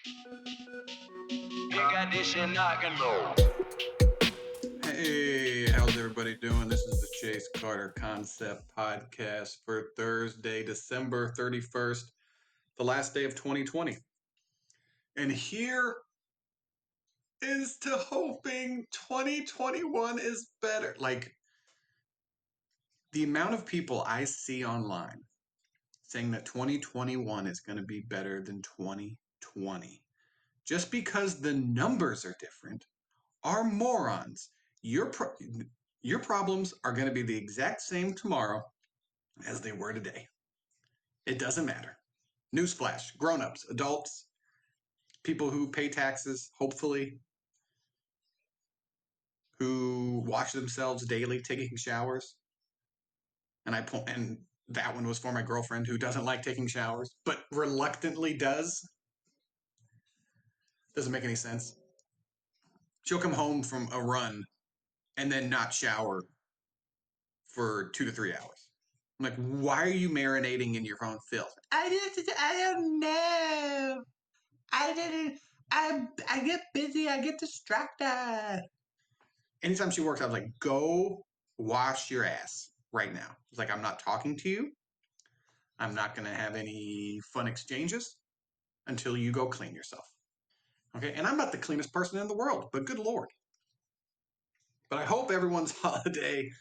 Hey, how's everybody doing? This is the Chase Carter Concept Podcast for Thursday, December 31st, the last day of 2020. And here is to hoping 2021 is better. Like, the amount of people I see online saying that 2021 is going to be better than 2020, just because the numbers are different, are morons. Your problems are going to be the exact same tomorrow as they were today. It doesn't matter. Newsflash, grown-ups, adults, people who pay taxes, hopefully, who wash themselves daily, taking showers. And that one was for my girlfriend who doesn't like taking showers, but reluctantly does. Doesn't make any sense. She'll come home from a run and then not shower for 2 to 3 hours. I'm like, why are you marinating in your own filth? I don't know. I get busy. I get distracted. Anytime she works, I was like, go wash your ass right now. It's like, I'm not talking to you. I'm not going to have any fun exchanges until you go clean yourself. Okay. And I'm not the cleanest person in the world, but good Lord. But I hope everyone's holiday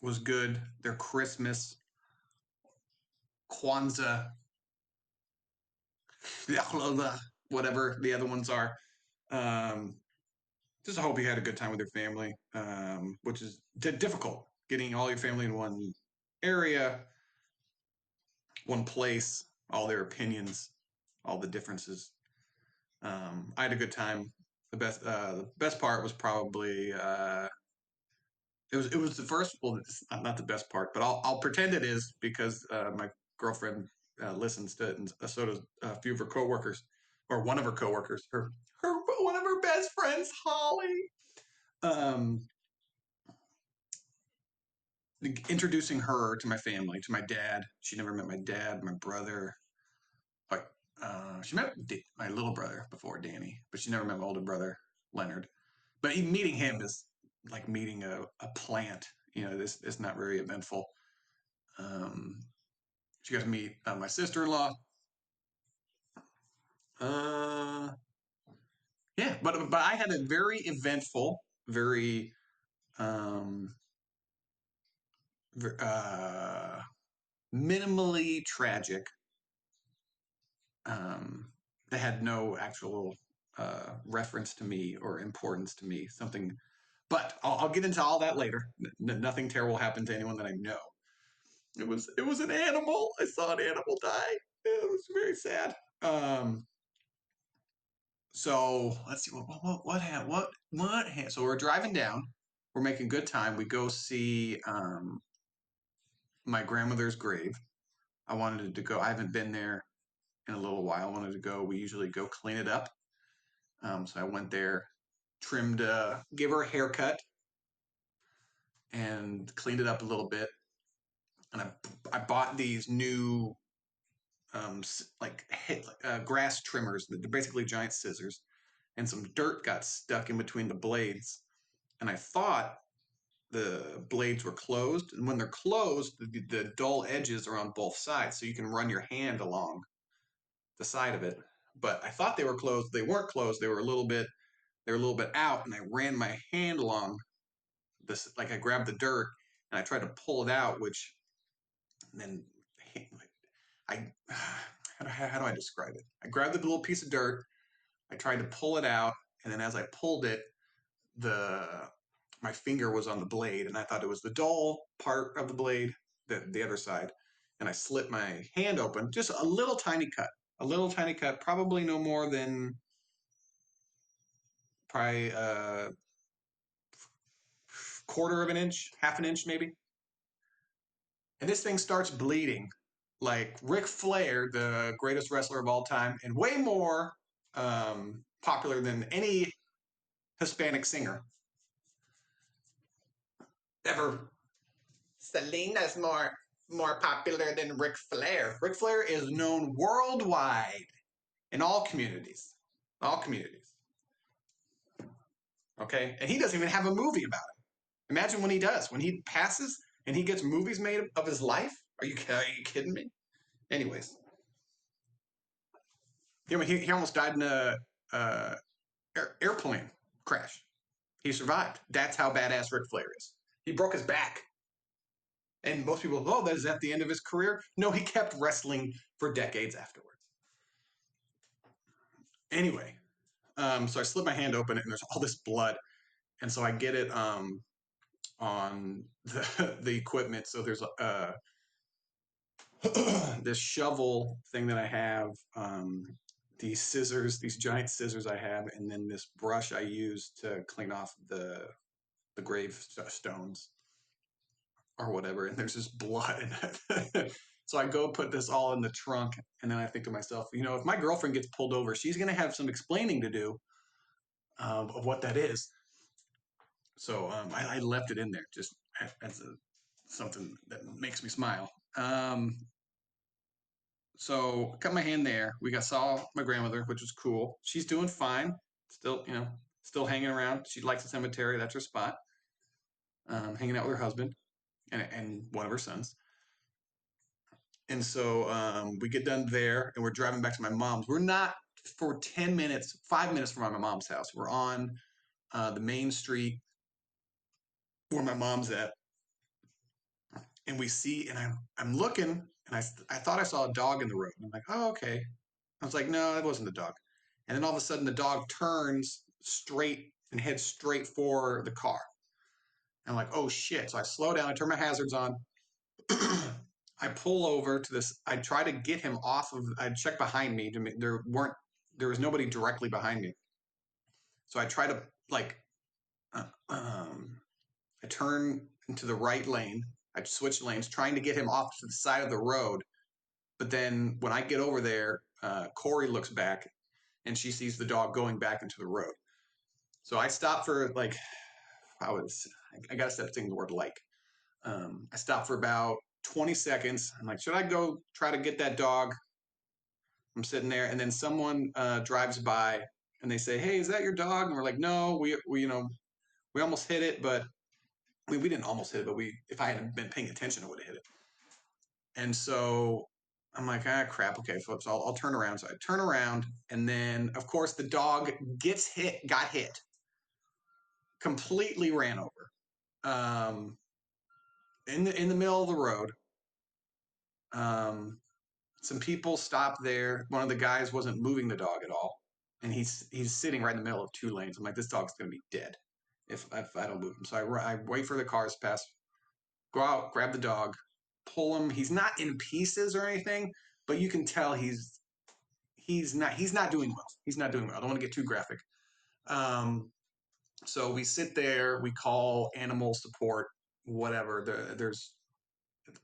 was good. Their Christmas, Kwanzaa, whatever the other ones are. Just hope you had a good time with your family, which is difficult, getting all your family in one area, one place, all their opinions, all the differences. I had a good time. The best part was probably it was the first. Well, it's not the best part, but I'll pretend it is because my girlfriend listens to it, and so does a few of her coworkers, or one of her coworkers, her one of her best friends, Holly. Introducing her to my family, to my dad. She never met my dad, my brother. Like, she met my little brother before, Danny, but she never met my older brother, Leonard. But meeting him is like meeting a plant. This is not very eventful. She got to meet my sister-in-law. Yeah, but I had a very eventful, very minimally tragic. They had no actual reference to me or importance to me. Something, but I'll get into all that later. Nothing terrible happened to anyone that I know. It was an animal. I saw an animal die. It was very sad. So let's see what happened. So we're driving down. We're making good time. We go see my grandmother's grave. I wanted to go. I haven't been there in a little while. I wanted to go. We usually go clean it up. So I went there, trimmed, gave her a haircut, and cleaned it up a little bit. And I bought these new grass trimmers. They're basically giant scissors, and some dirt got stuck in between the blades. And I thought the blades were closed, and when they're closed, the dull edges are on both sides, so you can run your hand along the side of it. But I thought they were closed. They weren't closed. They were a little bit out, and I ran my hand along this. Like, I grabbed the dirt and I tried to pull it out, which then I how do I describe it? I grabbed the little piece of dirt. I tried to pull it out, and then as I pulled it, my finger was on the blade, and I thought it was the dull part of the blade, the other side, and I slit my hand open, just a little tiny cut, probably no more than probably a quarter of an inch, half an inch maybe. And this thing starts bleeding like Ric Flair, the greatest wrestler of all time, and way more popular than any Hispanic singer ever. Selena's more popular than Ric Flair. Ric Flair is known worldwide in all communities. All communities. Okay? And he doesn't even have a movie about it. Imagine when he does. When he passes and he gets movies made of his life. Are you kidding me? Anyways, he almost died in a airplane crash. He survived. That's how badass Ric Flair is. He broke his back. And most people, oh, that is at the end of his career. No, he kept wrestling for decades afterwards. Anyway, so I slid my hand open and there's all this blood. And so I get it on the equipment. So there's this shovel thing that I have, these scissors, these giant scissors I have, and then this brush I use to clean off the gravestones or whatever. And there's just blood in it. So I go put this all in the trunk, and then I think to myself, if my girlfriend gets pulled over, she's going to have some explaining to do of what that is. So I left it in there just as something that makes me smile. So cut my hand there. Saw my grandmother, which was cool. She's doing fine. Still, still hanging around. She likes the cemetery. That's her spot. Hanging out with her husband and one of her sons. And so we get done there, and we're driving back to my mom's. We're not for 10 minutes, 5 minutes from my mom's house. We're on the main street where my mom's at, and we see, and I'm looking, and I thought I saw a dog in the road. I'm like, oh, okay. I was like, no, that wasn't the dog. And then all of a sudden, the dog turns straight and heads straight for the car. And I'm like, oh shit. So I slow down, I turn my hazards on. I pull over to this. I try to get him off of. I check behind me. There was nobody directly behind me. So I try to uh, um, I turn into the right lane. I switch lanes, trying to get him off to the side of the road. But then when I get over there, Corey looks back and she sees the dog going back into the road. So I stop for I gotta stop saying the word like. I stop for about 20 seconds. I'm like, should I go try to get that dog? I'm sitting there, and then someone drives by and they say, "Hey, is that your dog?" And we're like, "No, we almost hit it, but we didn't almost hit it, but if I hadn't been paying attention, I would have hit it." And so I'm like, crap. Okay, so I'll turn around. So I turn around, and then of course the dog got hit, completely ran over, in the middle of the road. Some people stopped there. One of the guys wasn't moving the dog at all, and he's sitting right in the middle of two lanes. I'm like, this dog's gonna be dead if I don't move him. So I wait for the cars to pass, go out, grab the dog, pull him. He's not in pieces or anything, but you can tell he's not doing well. He's not doing well. I don't want to get too graphic. So we sit there, we call animal support, whatever. There's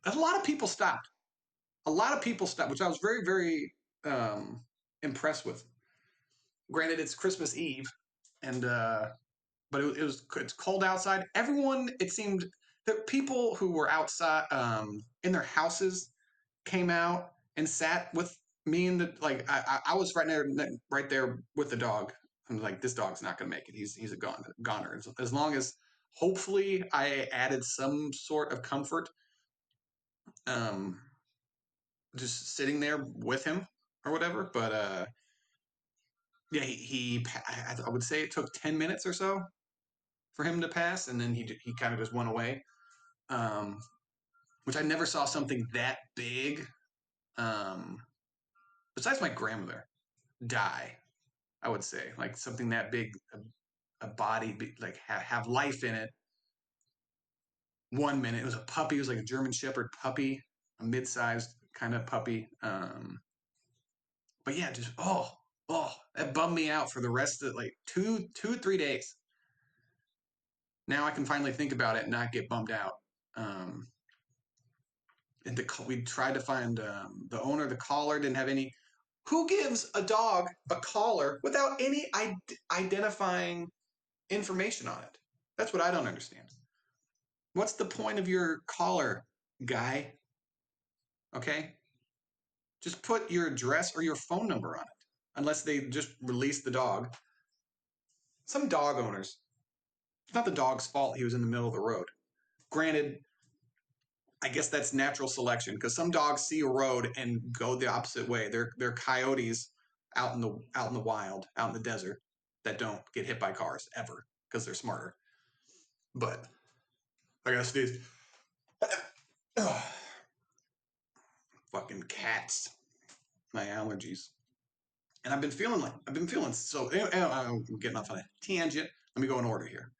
a lot of people stopped. A lot of people stopped, which I was very, very impressed with. Granted, it's Christmas Eve, and but it's cold outside. Everyone, it seemed, the people who were outside in their houses came out and sat with me and I was right there with the dog. I'm like, this dog's not gonna make it. He's a goner. As long as hopefully I added some sort of comfort, um, just sitting there with him or whatever. But yeah, I would say it took 10 minutes or so for him to pass, and then he kind of just went away. Um, which I never saw something that big. Um, besides my grandmother die, I would say like something that big, a body like have life in it. 1 minute it was a puppy. It was like a German Shepherd puppy, a mid-sized kind of puppy. But yeah, just that bummed me out for the rest of like 3 days. Now I can finally think about it and not get bummed out. Um, and we tried to find the owner. The collar didn't have any. Who gives a dog a collar without any identifying information on it? That's what I don't understand. What's the point of your collar, guy? Okay, just put your address or your phone number on it. unless they just release the dog. Some dog owners, it's not the dog's fault he was in the middle of the road. Granted, I guess that's natural selection because some dogs see a road and go the opposite way. They're coyotes out in the wild, out in the desert that don't get hit by cars ever because they're smarter. But I gotta sneeze. Fucking cats. My allergies. And I've been feeling so. I'm getting off on a tangent. Let me go in order here.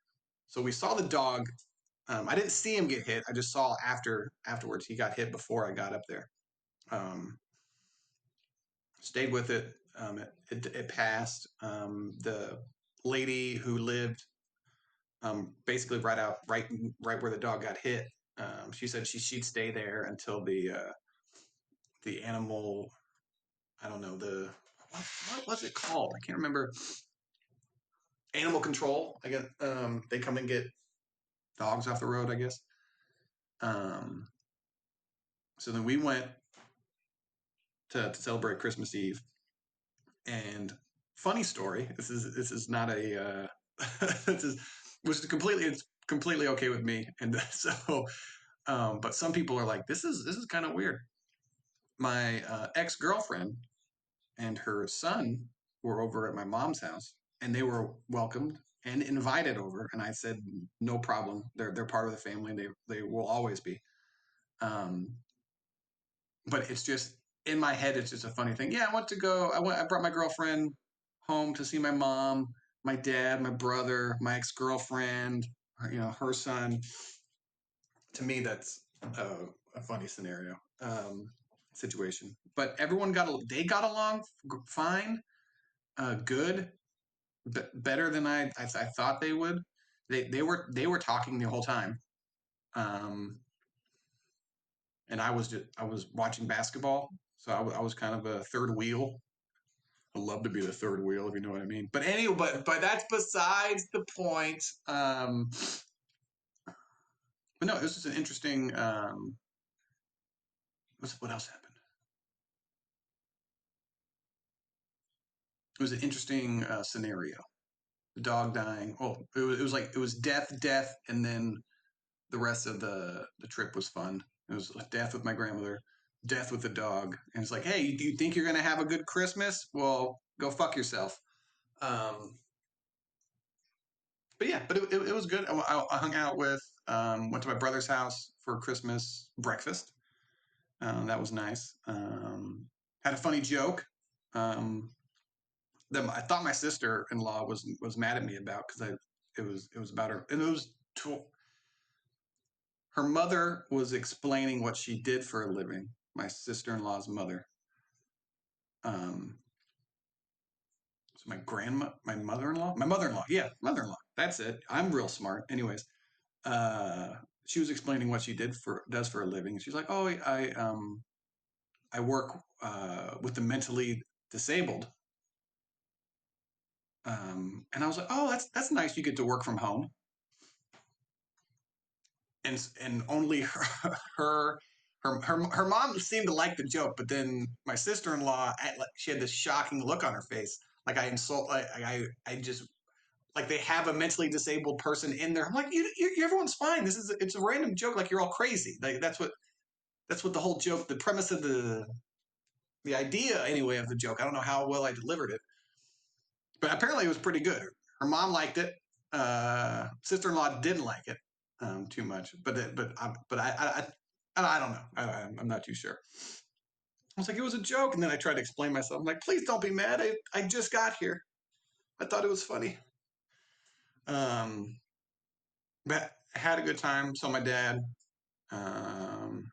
So we saw the dog. I didn't see him get hit. I just saw afterwards he got hit before I got up there. Um, Stayed with it. It passed. The lady who lived basically right where the dog got hit. She said she'd stay there until the animal. I don't know what was it called? I can't remember. Animal control. I guess they come and get dogs off the road. I guess. Um, so then we went to celebrate Christmas Eve, and funny story. This is not a this is was completely okay with me, and so but some people are like, this is kind of weird. My ex girlfriend and her son were over at my mom's house, and they were welcomed and invited over. And I said, no problem. They're part of the family. They will always be. Um, but it's just in my head. It's just a funny thing. Yeah, I went to go. I brought my girlfriend home to see my mom, my dad, my brother, my ex girlfriend. Her son. To me, that's a funny scenario situation. But everyone they got along fine, good, better than I thought they would. They were talking the whole time, um, and I was watching basketball, so I was kind of a third wheel. I love to be the third wheel, if you know what I mean. But anyway, but that's besides the point. But no, it was just an interesting. What else happened? It was an interesting scenario. The dog dying. Oh, it was death, and then the rest of the trip was fun. It was death with my grandmother, death with the dog, and it's like, hey, do you think you're gonna have a good Christmas? Well, go fuck yourself. Um, but yeah, but it was good. I hung out went to my brother's house for Christmas breakfast. That was nice. Had a funny joke. Um, that I thought my sister-in-law was mad at me about because it was about her, and it was her mother was explaining what she did for a living. My sister-in-law's mother. Um, so my mother-in-law, yeah, mother-in-law. That's it. I'm real smart. Anyways, uh, she was explaining what she does for a living. She's like, oh, I work with the mentally disabled. And I was like, oh, that's nice. You get to work from home. And only her mom seemed to like the joke, but then my sister-in-law, she had this shocking look on her face, like I just like they have a mentally disabled person in there. I'm like, everyone's fine. It's a random joke. Like you're all crazy. Like that's what the whole joke, the premise of the idea anyway of the joke. I don't know how well I delivered it, but apparently it was pretty good. Her mom liked it. Sister-in-law didn't like it too much, but I don't know. I'm not too sure. I was like, it was a joke, and then I tried to explain myself. I'm like, please don't be mad. I just got here. I thought it was funny. Um, but I had a good time. Saw my dad. Um,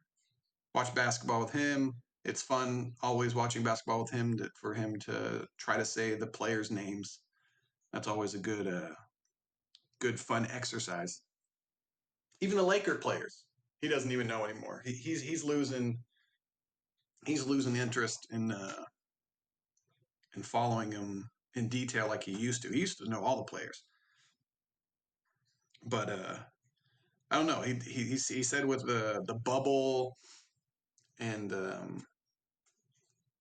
Watched basketball with him. It's fun always watching basketball with him for him to try to say the players' names. That's always a good fun exercise. Even the Laker players, he doesn't even know anymore. He's losing interest in following him in detail like he used to. He used to know all the players, but I don't know. He said with the bubble and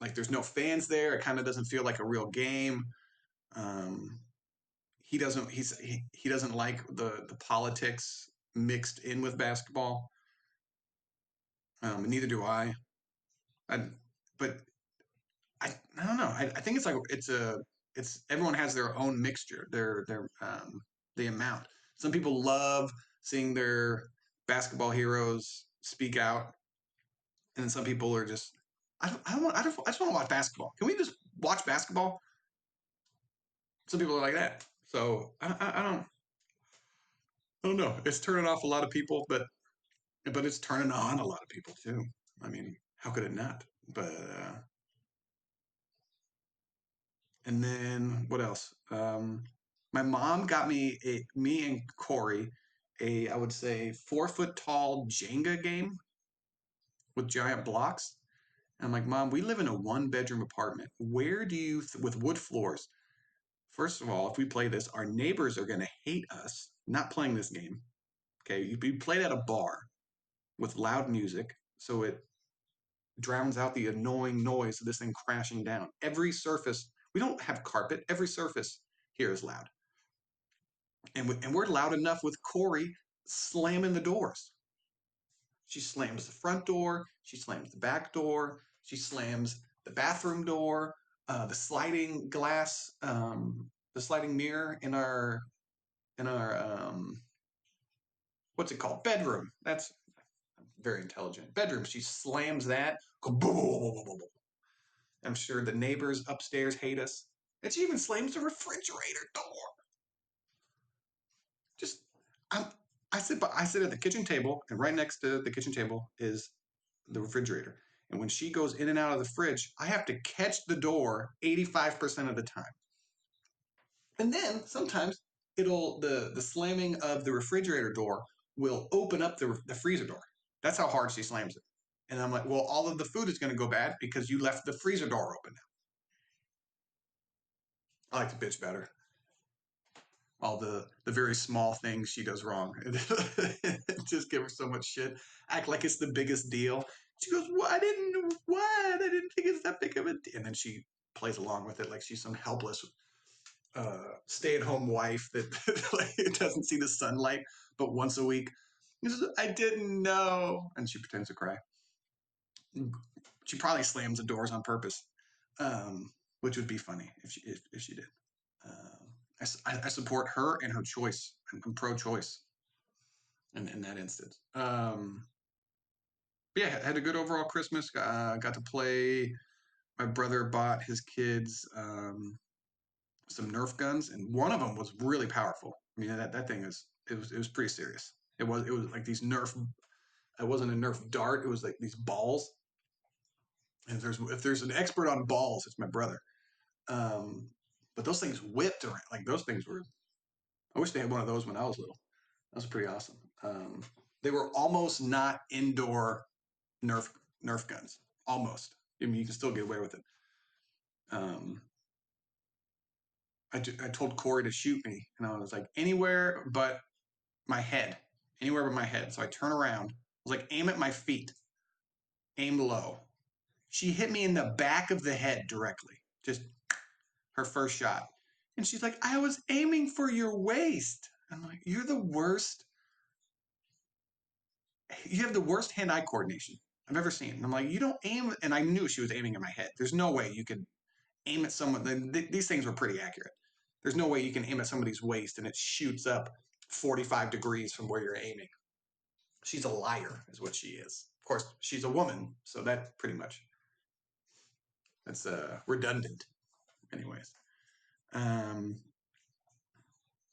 like there's no fans there. It kind of doesn't feel like a real game. Um, he doesn't like the politics mixed in with basketball. Neither do I. I but I don't know. I think it's like it's everyone has their own mixture. Their the amount. Some people love seeing their basketball heroes speak out, and then some people are just I just want to watch basketball. Can we just watch basketball? Some people are like that. So I don't know. It's turning off a lot of people, but it's turning on a lot of people too. I mean, how could it not? But and then what else? My mom got me and Corey I would say 4 foot tall Jenga game with giant blocks. And I'm like, Mom, we live in a 1 bedroom apartment. Where do you with wood floors? First of all, if we play this, our neighbors are going to hate us not playing this game. Okay, we played at a bar with loud music, so it drowns out the annoying noise of this thing crashing down. Every surface, we don't have carpet. Every surface here is loud. And we're loud enough with Corey slamming the doors. She slams the front door. She slams the back door. She slams the bathroom door. The sliding glass, the sliding mirror in our what's it called? Bedroom. That's very intelligent. Bedroom. She slams that. I'm sure the neighbors upstairs hate us. And she even slams the refrigerator door. Just I'm I sit at the kitchen table, and right next to the kitchen table is the refrigerator. And when she goes in and out of the fridge, I have to catch the door 85% of the time. And then sometimes the slamming of the refrigerator door will open up the freezer door. That's how hard she slams it. And I'm like, well, all of the food is going to go bad because you left the freezer door open. I like to bitch better. All the very small things she does wrong. Just give her so much shit. Act like it's the biggest deal. She goes, "What? I didn't think it's that big of a deal." And then she plays along with it like she's some helpless stay-at-home wife that like, doesn't see the sunlight but once a week. I didn't know, and she pretends to cry. She probably slams the doors on purpose, which would be funny if she did. I support her and her choice. I'm pro-choice in that instance. But yeah, had a good overall Christmas. Got to play. My brother bought his kids some Nerf guns, and one of them was really powerful. I mean, that thing is it was pretty serious. It was like these Nerf. It wasn't a Nerf dart. It was like these balls. And if there's an expert on balls, it's my brother. Um, but those things whipped around. Like those things were. I wish they had one of those when I was little. That was pretty awesome. They were almost not indoor Nerf guns. Almost. I mean, you can still get away with it. Um, I told Corey to shoot me, and I was like, anywhere but my head, anywhere but my head. So I turn around. I was like, aim at my feet, aim low. She hit me in the back of the head directly, just her first shot. And she's like, I was aiming for your waist. I'm like, you're the worst. You have the worst hand-eye coordination I've ever seen. And I'm like, you don't aim. And I knew she was aiming at my head. There's no way you could aim at someone. These things were pretty accurate. There's no way you can aim at somebody's waist and it shoots up 45 degrees from where you're aiming. She's a liar, is what she is. Of course, she's a woman, so that pretty much that's redundant, anyways. Um,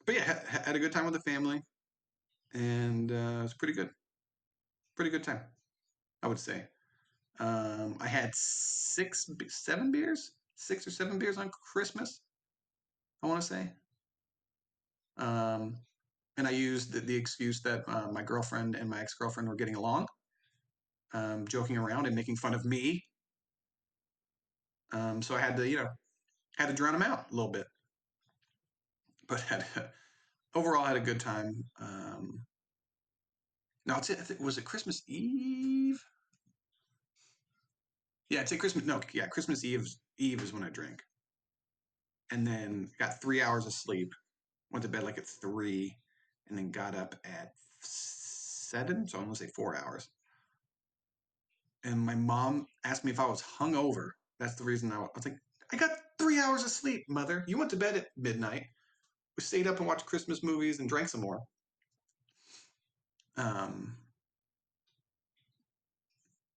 but yeah, had a good time with the family, and it was pretty good. Pretty good time, I would say. I had 6 or 7 beers on Christmas. I want to say. Um, and I used the excuse that my girlfriend and my ex girlfriend were getting along, joking around and making fun of me. So I had to, had to drown them out a little bit. But overall, I had a good time. No, was it Christmas Eve? Yeah, I'd say Christmas. No, yeah, Christmas Eve is when I drink, and then got 3 hours of sleep. Went to bed like at 3, and then got up at 7. So I'm gonna say 4 hours. And my mom asked me if I was hungover. That's the reason I was like, I got 3 hours of sleep, mother. You went to bed at midnight. We stayed up and watched Christmas movies and drank some more. Um,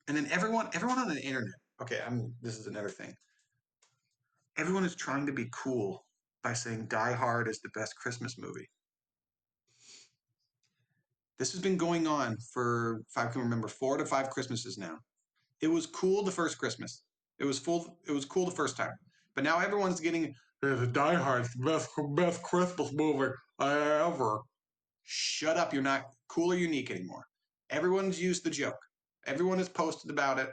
and then everyone on the internet. Okay, this is another thing. Everyone is trying to be cool by saying Die Hard is the best Christmas movie. This has been going on for, if I can remember, 4 to 5 Christmases now. It was cool the first Christmas. It was cool the first time. But now everyone's getting Die Hard's the best Christmas movie ever. Shut up! You're not cool or unique anymore. Everyone's used the joke. Everyone has posted about it.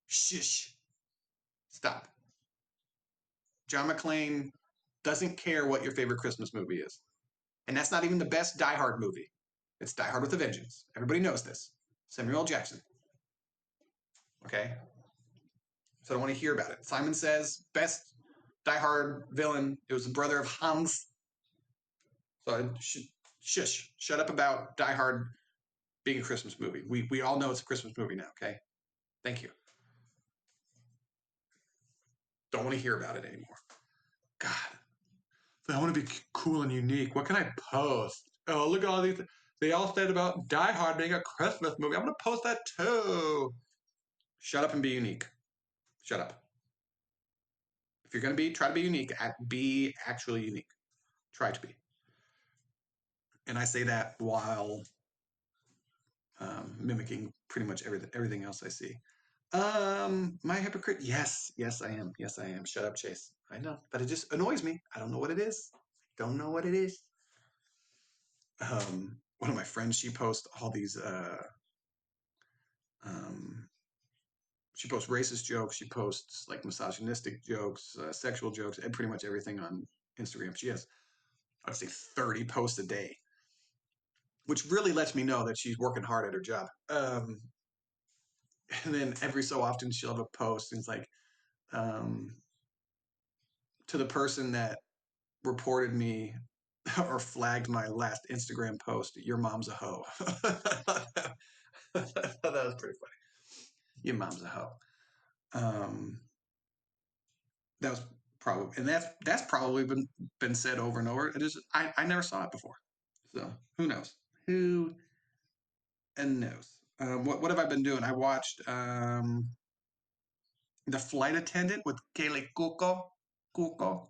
Shush! Stop. John McClane doesn't care what your favorite Christmas movie is, and that's not even the best Die Hard movie. It's Die Hard with a Vengeance. Everybody knows this. Samuel L. Jackson. Okay, so I don't want to hear about it. Simon Says best Die Hard villain. It was the brother of Hans. So shush, shut up about Die Hard being a Christmas movie. We all know it's a Christmas movie now. Okay, thank you. Don't want to hear about it anymore. God, I want to be cool and unique. What can I post? Oh, look at all these. They all said about Die Hard being a Christmas movie. I'm gonna post that too. Shut up and be unique. Shut up. If you're gonna be, try to be unique. Be actually unique. Try to be. And I say that while mimicking pretty much everything else I see. My hypocrite? Yes, I am. Yes, I am. Shut up, Chase. I know, but it just annoys me. I don't know what it is. Don't know what it is. One of my friends, she posts all these. Um, she posts racist jokes. She posts like misogynistic jokes, sexual jokes, and pretty much everything on Instagram. She has, I'd say, 30 posts a day, which really lets me know that she's working hard at her job. And then every so often she'll have a post, and it's like, um, to the person that reported me or flagged my last Instagram post, your mom's a hoe. That was pretty funny. Your mom's a hoe. Um, that was probably, and that's probably been said over and over. It is. I never saw it before, so who knows? Who knows? What have I been doing? I watched The Flight Attendant with Kaylee Cuoco. Cuoco.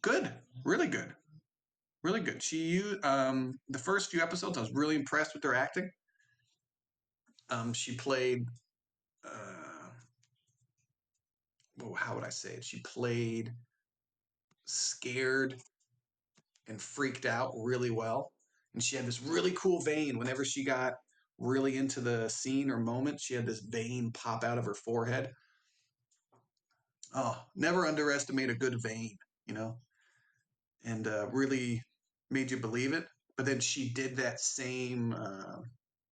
Good, really good, really good. She used the first few episodes. I was really impressed with her acting. She played. Well, how would I say it? She played scared and freaked out really well, and she had this really cool vein. Whenever she got really into the scene or moment, she had this vein pop out of her forehead. Oh, never underestimate a good vein, you know, and really made you believe it. But then she did that same.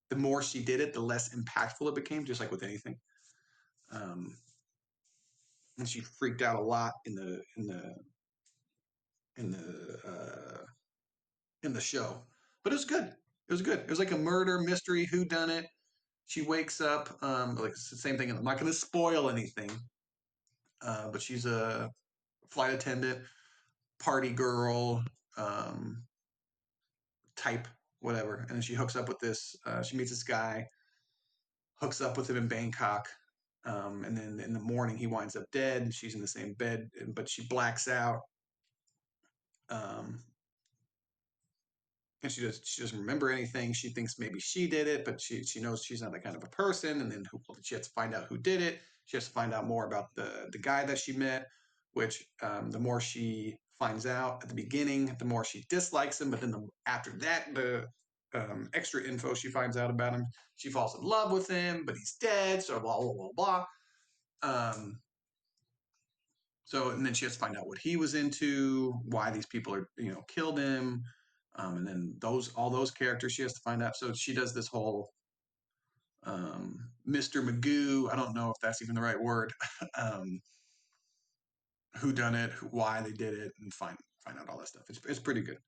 The more she did it, the less impactful it became, just like with anything. Um, and she freaked out a lot in the in the show, but it was good. It was good. It was like a murder mystery, who done it. She wakes up, like it's the same thing. I'm not going to spoil anything, but she's a flight attendant, party girl, um, type, whatever. And then she hooks up with this. She meets this guy, hooks up with him in Bangkok. And then in the morning, he winds up dead. And she's in the same bed, but she blacks out. Um, and she doesn't remember anything. She thinks maybe she did it, but she knows she's not that kind of a person. And then she has to find out who did it. She has to find out more about the guy that she met. Which the more she finds out at the beginning, the more she dislikes him. But then after that, the extra info she finds out about him, she falls in love with him, but he's dead. So blah blah blah blah. So and then she has to find out what he was into, why these people are killed him, and then all those characters she has to find out. So she does this whole Mr. Magoo. I don't know if that's even the right word. Who done it, why they did it, and find out all that stuff. It's pretty good.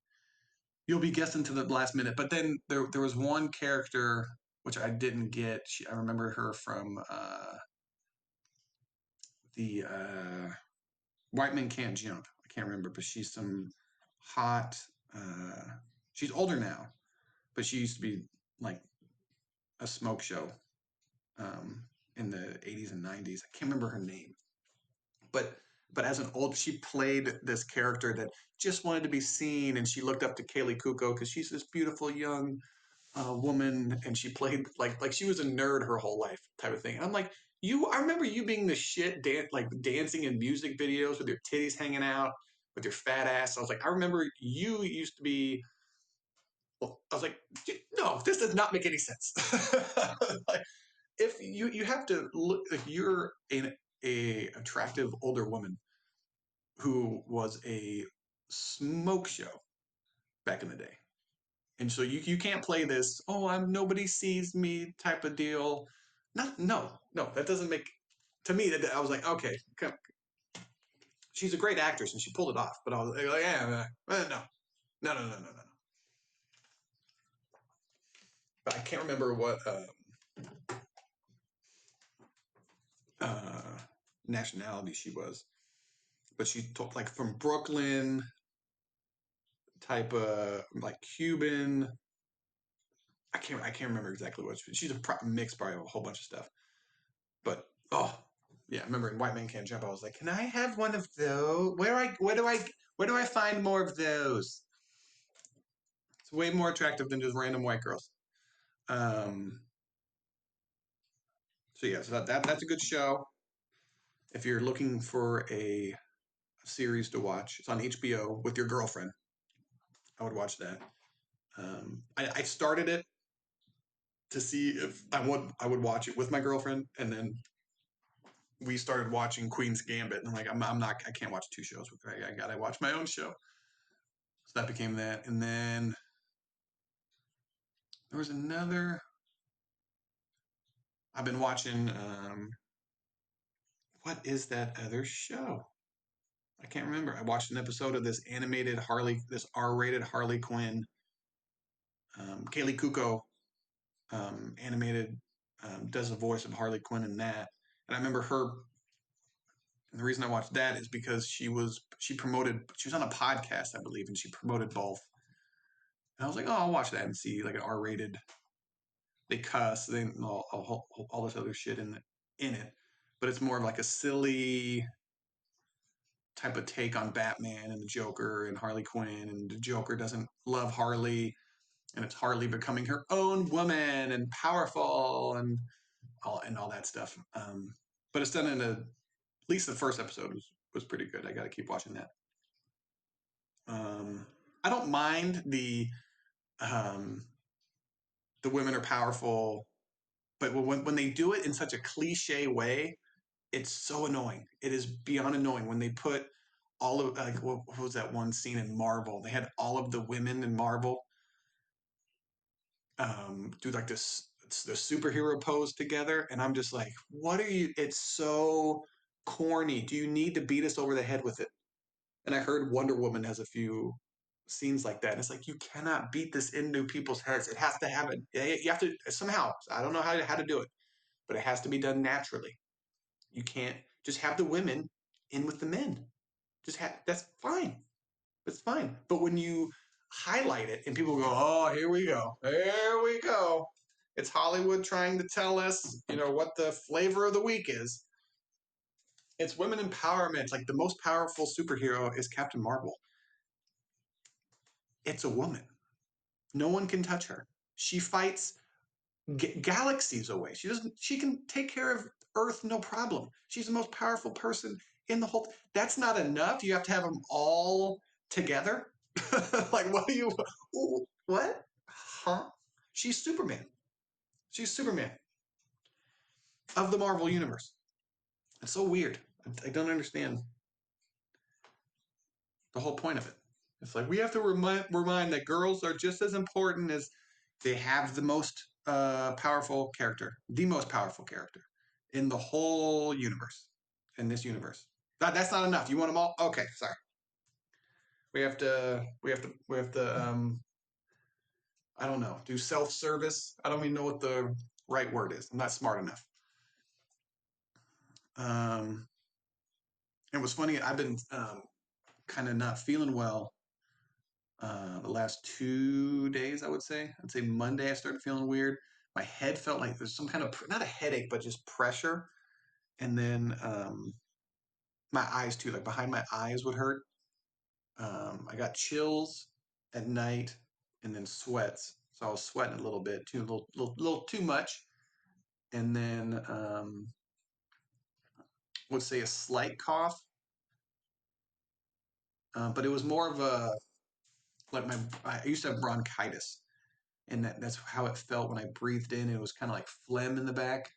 You'll be guessing to the last minute, but then there was one character which I didn't get. I remember her from the White Men Can't Jump. I can't remember, but she's some hot. She's older now, but she used to be like a smoke show in the 80s and 90s. I can't remember her name, but as an old, she played this character that just wanted to be seen, and she looked up to Kaylee Kuko because she's this beautiful young woman, and she played like she was a nerd her whole life, type of thing. And I'm like, I remember you being the shit, like dancing in music videos with your titties hanging out, with your fat ass. I was like, I remember you used to be. Well, I was like, no, this does not make any sense. Like, if you have to look, if you're a attractive older woman who was a smoke show back in the day. And so you can't play this, oh, I'm nobody sees me type of deal. No, that doesn't make, to me, that I was like, okay, she's a great actress and she pulled it off. But I was like, yeah, no. But I can't remember what uh, nationality she was. But she told, like, from Brooklyn, type of like Cuban. I can't remember exactly what she's a mix, probably a whole bunch of stuff. But oh yeah, I remember in White Man Can't Jump, I was like, can I have one of those? Where do I find more of those? It's way more attractive than just random white girls. Um, so yeah, so that's a good show. If you're looking for a series to watch, it's on HBO with your girlfriend. I would watch that. I started it to see if I would watch it with my girlfriend, and then we started watching Queen's Gambit, and I'm like, I'm not, I can't watch two shows with her. I gotta watch my own show. So that became that, and then there was another. I've been watching. What is that other show? I can't remember. I watched an episode of this animated this R-rated Harley Quinn. Kaylee Kuko, animated, does the voice of Harley Quinn in that, and I remember her. And the reason I watched that is because she was on a podcast, I believe, and she promoted both. And I was like, oh, I'll watch that and see like an R-rated. They cuss, they all this other shit in it, but it's more of like a silly type of take on Batman and the Joker and Harley Quinn, and the Joker doesn't love Harley, and it's Harley becoming her own woman and powerful and all that stuff. But it's done in at least the first episode was pretty good. I got to keep watching that. I don't mind um, the women are powerful, but when they do it in such a cliche way, it's so annoying. It is beyond annoying when they put all of like what was that one scene in Marvel? They had all of the women in Marvel do like this the superhero pose together, and I'm just like, what are you? It's so corny. Do you need to beat us over the head with it? And I heard Wonder Woman has a few scenes like that. And it's like you cannot beat this into people's heads. It has to happen. You have to somehow. I don't know how to do it, but it has to be done naturally. You can't just have the women in with the men. That's fine. That's fine. But when you highlight it and people go, "Oh, here we go. Here we go." It's Hollywood trying to tell us, what the flavor of the week is. It's women empowerment. Like the most powerful superhero is Captain Marvel. It's a woman. No one can touch her. She fights galaxies away. She doesn't. She can take care of Earth no problem. She's the most powerful person in the whole. That's not enough. You have to have them all together. Like what do you? What? Huh? She's Superman. She's Superman of the Marvel universe. It's so weird. I don't understand the whole point of it. It's like we have to remind that girls are just as important as they have the most powerful character, the most powerful character in the whole universe, in this universe. That's not enough. You want them all? Okay, sorry. We have to. I don't know. Do self-service. I don't even know what the right word is. I'm not smart enough. Um, it was funny. I've been kind of not feeling well the last 2 days, I would say. I'd say Monday I started feeling weird. My head felt like there's some kind of, not a headache, but just pressure. And then my eyes too, like behind my eyes would hurt. I got chills at night and then sweats. So I was sweating a little bit, too, little too much. And then, would say a slight cough, but it was more of a, like I used to have bronchitis, and that's how it felt when I breathed in. It was kind of like phlegm in the back,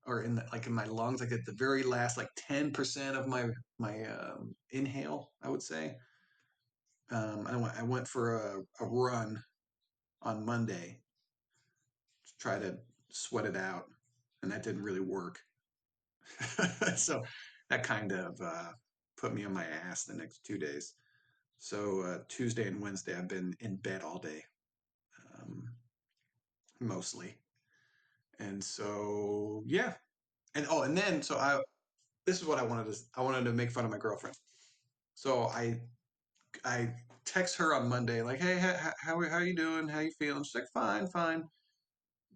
or like in my lungs, like at the very last, like 10% of my inhale, I would say. I went for a run on Monday to try to sweat it out, and that didn't really work. So that kind of put me on my ass the next 2 days. So Tuesday and Wednesday, I've been in bed all day, um, mostly. And so yeah, and and then so I this is what I wanted to make fun of my girlfriend. So I text her on Monday like, hey, how you doing? How you feeling? She's like, fine, fine.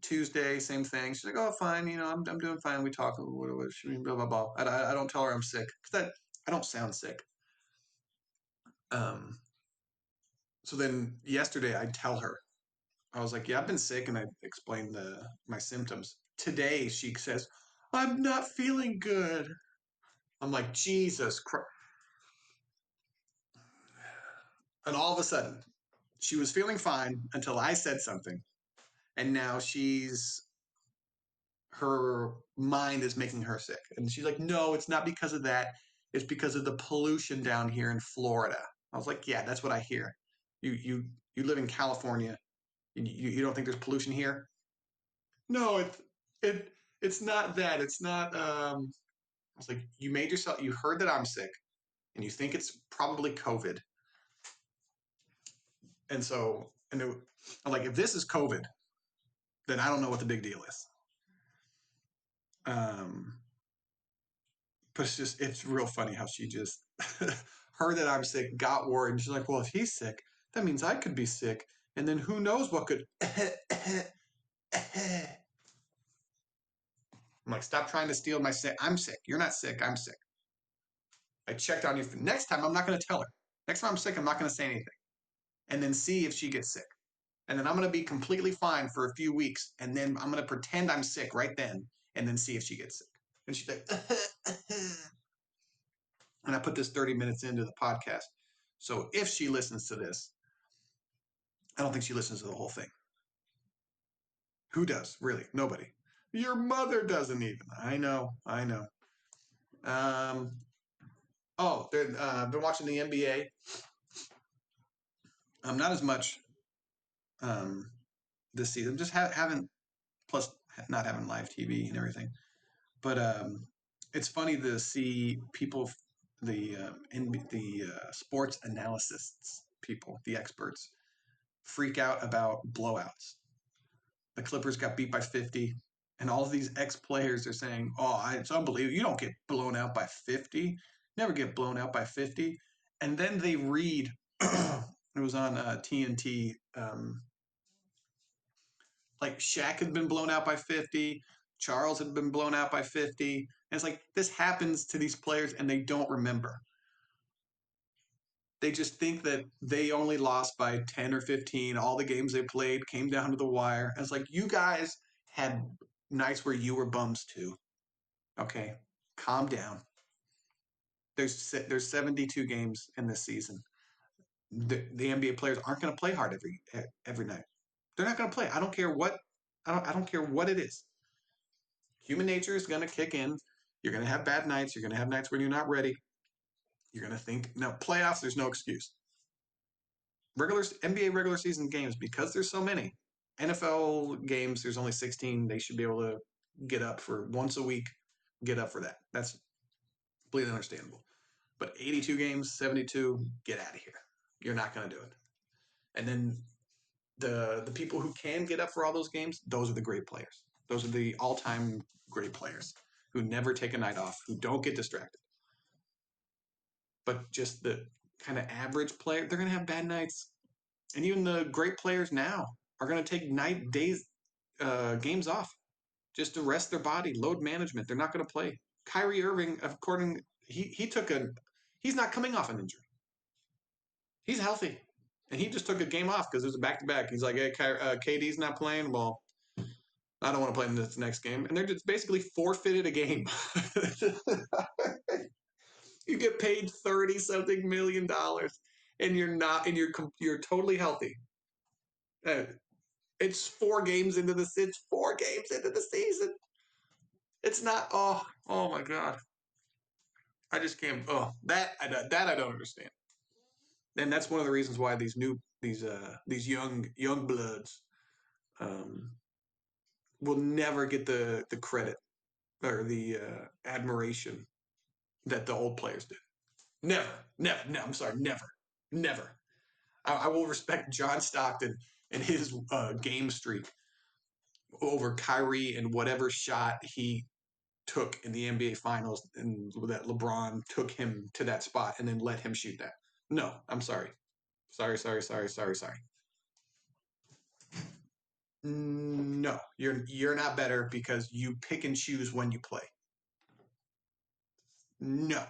Tuesday, same thing. She's like, oh, fine. I'm doing fine. We talk. What she mean? Blah blah blah. I don't tell her I'm sick because I don't sound sick. Um. So then yesterday I tell her I was like, yeah, I've been sick, and I explained my symptoms. Today she says, I'm not feeling good. I'm like, Jesus Christ. And all of a sudden, she was feeling fine until I said something. And now her mind is making her sick. And she's like, no, it's not because of that. It's because of the pollution down here in Florida. I was like, yeah, that's what I hear. You live in California. You don't think there's pollution here? No, it's not that. It's not. I was like, you heard that I'm sick, and you think it's probably COVID. And so, I'm like, if this is COVID, then I don't know what the big deal is. Um, but it's real funny how she just heard that I'm sick, got worried, and she's like, well, if he's sick, that means I could be sick, and then who knows what could. I'm like, stop trying to steal my sick. I'm sick. You're not sick. I'm sick. I checked on you. Next time, I'm not going to tell her. Next time I'm sick, I'm not going to say anything, and then see if she gets sick. And then I'm going to be completely fine for a few weeks, and then I'm going to pretend I'm sick right then, and then see if she gets sick. And she's like, and I put this 30 minutes into the podcast. So if she listens to this, I don't think she listens to the whole thing. Who does? Really? Nobody. Your mother doesn't even. I know. I know. Um, I've been watching the NBA. Not as much um, this season. Just haven't, plus not having live TV and everything. But it's funny to see people, the sports analysts, people, the experts, freak out about blowouts. The Clippers got beat by 50, and all of these ex players are saying, "Oh, it's unbelievable! You don't get blown out by 50. Never get blown out by 50." And then they read. It was on TNT. Like Shaq had been blown out by 50. Charles had been blown out by 50. And it's like this happens to these players and they don't remember. They just think that they only lost by 10 or 15. All the games they played came down to the wire. And it's like, you guys had nights where you were bums too. Okay, calm down. There's 72 games in this season. The NBA players aren't going to play hard every night. They're not going to play. I don't care what. I don't care what it is. Human nature is going to kick in. You're going to have bad nights. You're going to have nights when you're not ready. You're going to think, no, playoffs, there's no excuse. NBA regular season games, because there's so many, NFL games, there's only 16. They should be able to get up for once a week, get up for that. That's completely understandable. But 82 games, 72, get out of here. You're not going to do it. And then the people who can get up for all those games, those are the great players. Those are the all-time great players who never take a night off, who don't get distracted. But just the kind of average player, they're going to have bad nights. And even the great players now are going to take games off just to rest their body, load management. They're not going to play. Kyrie Irving, he's not coming off an injury. He's healthy, and he just took a game off because it was a back to back. He's like, hey, KD's not playing. Well, I don't want to play in this next game, and they're just basically forfeited a game. You get paid $30-something million, and you're not, and you're totally healthy. It's 4 games into the It's 4 games into the season. It's not. Oh my god. I just can't. That I don't understand. And that's one of the reasons why these young bloods um, will never get the credit or the admiration that the old players did. Never, never, no. I'm sorry, never, never. I will respect John Stockton and his game streak over Kyrie and whatever shot he took in the NBA Finals, and that LeBron took him to that spot and then let him shoot that. No, I'm sorry. Sorry. No, you're not better because you pick and choose when you play. No,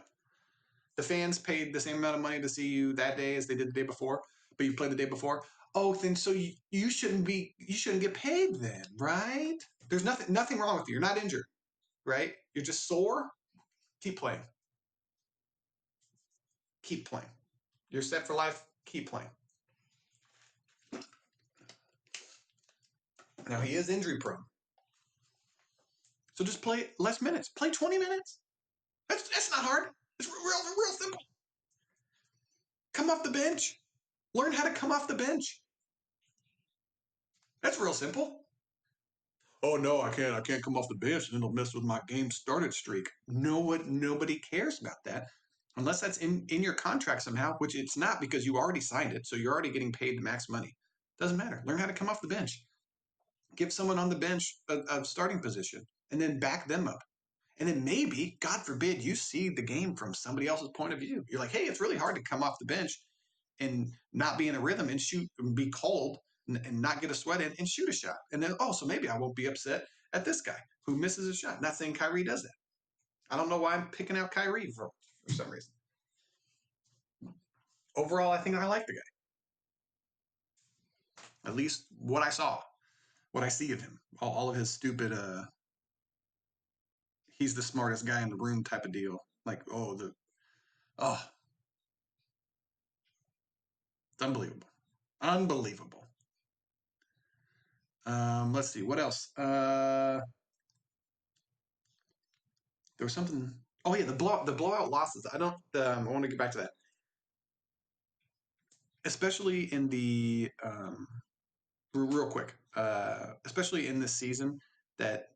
the fans paid the same amount of money to see you that day as they did the day before, but you played the day before. Oh, then so you shouldn't get paid then, right? There's nothing wrong with you. You're not injured, right? You're just sore. Keep playing. Keep playing. You're set for life. Keep playing. Now he is injury prone, so just play less minutes. Play 20 minutes. That's not hard. It's real simple. Come off the bench. Learn how to come off the bench. That's real simple. Oh no, I can't. I can't come off the bench, and it'll mess with my game started streak. Nobody cares about that, unless that's in your contract somehow, which it's not because you already signed it, so you're already getting paid the max money. Doesn't matter. Learn how to come off the bench. Give someone on the bench a starting position, and then back them up. And then maybe, God forbid, you see the game from somebody else's point of view. You're like, hey, it's really hard to come off the bench and not be in a rhythm and shoot and be cold and not get a sweat in and shoot a shot. And then, so maybe I won't be upset at this guy who misses a shot. Not saying Kyrie does that. I don't know why I'm picking out Kyrie for some reason. Overall, I think I like the guy. At least what I saw, what I see of him. All of his stupid, he's the smartest guy in the room type of deal. Like, oh, it's unbelievable. Unbelievable. Let's see what else. There was something. Oh yeah, the blowout losses. I don't. I want to get back to that, especially in the real quick. Especially in this season, that